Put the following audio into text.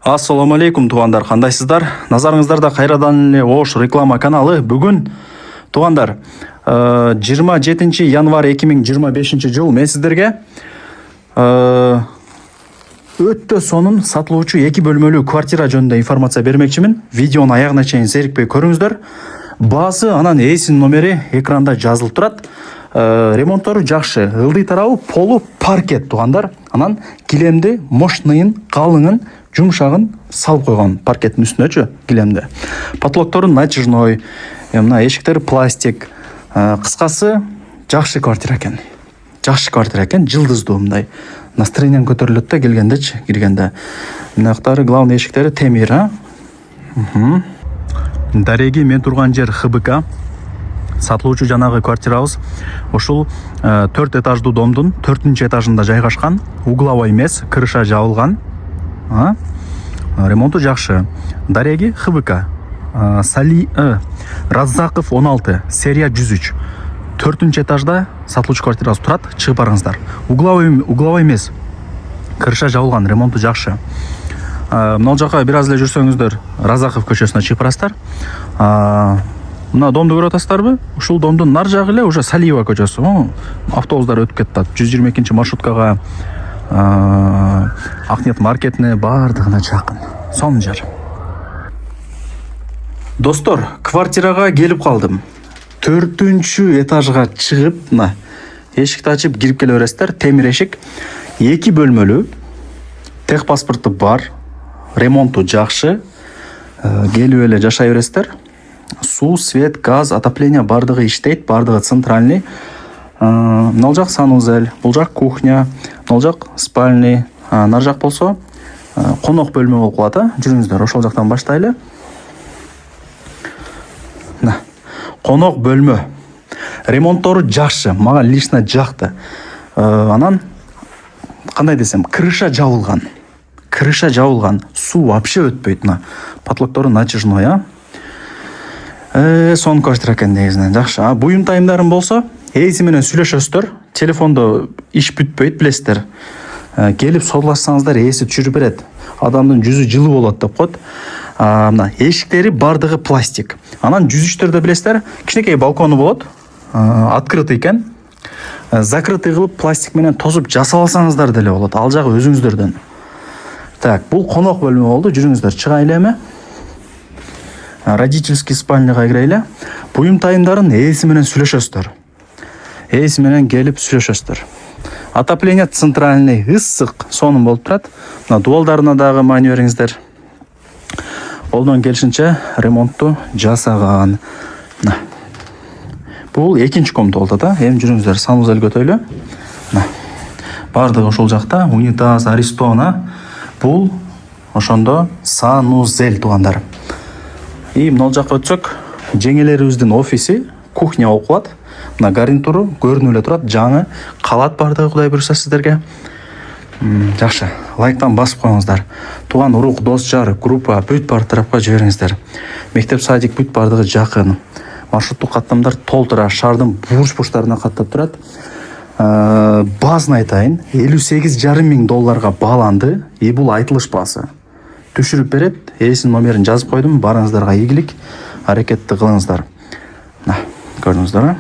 Ассаламу алейкум туғандар, қандайсыздар? Назарыңыздарда қайрадан эле Ош реклама каналы. Бүгін туғандар 27 январь 2025 жыл мен сіздерге өтті сонун сатылуучу 2 бөлмөлүү квартира жөнүндө информация бермекчимин. Видеону аягына чейин зерикпей көрүңүздөр. Базы анан эсин номери экранда жазылып турат. Ремонттору жакшы, ылдый тарабы полу паркет туғандар. Анан килемди мощныйын, калыңын, жумшагын салып койгон паркеттин үстүнөчү килемди. Потолоктору натяжной, мына эшиктери пластик. Кыскасы жакшы квартира экен. Жакшы квартира экен, жылдыздуу мындай. Настроением көтөрүлөт да келгендечи, киргенде. Мынактары главный эшиктери темир, Дареги мен турган жер ХБК. Сатылуучу жанагы квартирабыз ушул 4 этаждуу домдун 4-чү этажында жайгашкан. Угловой эмес, крыша жабылган. Ремонту жакшы. Дареги ХБК. Раззаков 16, серия 103. 4-чү этажда сатылуучу квартирабыз турат. Чыгып барыңыздар. Угловой эмес, крыша жабылган, ремонту жакшы. Мына жака бир аз эле жүрсөңүздөр, Раззаков көчөсүнө чыгып барасыздар. Мына домду көрүп атасыздарбы? Ушул домдун нар жагы эле уже Салиева көчөсү. Автобустар өтүп кетти. 122 маршруткага, Акнет маркетине бардыгына жакын. Сонун жер. Достор, квартирага келип калдым. 4-чү этажга чыгып, мына эшикти ачып кирип келе бересиздер. Темир эшик, 2 бөлмөлүү, тех паспорту бар, ремонту жакшы. Келип эле жашай бересиздер. Суу, свет, газ, отопление бардыгы иштейт, бардыгы центральный. Мына жак санузел, бул жак кухня, мына жак спальный, нар жак болсо конок бөлмө болуп калат. Жүрүңүздөр, ошол жактан баштайлы. Конок бөлмө. Ремонттору жакшы, мага лично жакты. Анан кандай десем, крыша жабылган. Крыша жабылган, суу вообще өтпөйт. Потолоктору натяжной, сонун квартира экен негизинен, жакшы. Буюм тайымдарым болсо, эйси менен сүйлөшөсүздөр. Телефондо иш бүтпөйт, билесиздер. Келип содулашсаңыздар, эси түшүрүп берет. Адамдын жүзү жылы болот деп коет. Мына эшиктери бардыгы пластик. Анан 103-төрдө билесиздер, кичинекей балкону болот. Открытый экен. Закрытый кылып пластик менен тосуп жасап алсаңыздар деле болот. Ал жагы өзүңүздөрдөн. Так, бул конок бөлмө болду. Жүрүңүздөр, чыгайлы эми. Родительский спальняга кирели. Буюм тайымдарын эси менен сүйлөшөсүздөр. Эси менен келип сүйлөшөсүздөр. Отопление центральный, ысык, сонун болуп турат. Мына дуалдарына дагы маани бериңиздер. Колдон келишинче ремонтту жасаган. Бул 2-чи комната болот Эми жүрүңүздөр, санузел көтөйлү. Бардыгы ошол жакта, унитаз, аристона. Бул ошондо санузел тугандар. И мына жакка өтсөк, жеңелерибиздин офиси, кухня болуп калат. Мына гарнитуру көрүнүп эле турат, жаңы калат бардыгы, Кудай буйруса сиздерге. Жакшы, лайктан басып коюңуздар. Туган урук, дос, жар, группа бүт бар тарапка жибериңиздер. Мектеп, садик бүт бардыгы жакын. Маршруттук каттамдар толтура, шаардын бурч-бурчтарына каттап турат. Базын айтайын, $58,500 бааланды. Бул айтылыш баасы. Түшүрүп берет, эсин номерин жазып койдум. Барыңыздарга ийгилик, аракетти кылыңыздар. Көрдүңүздөр.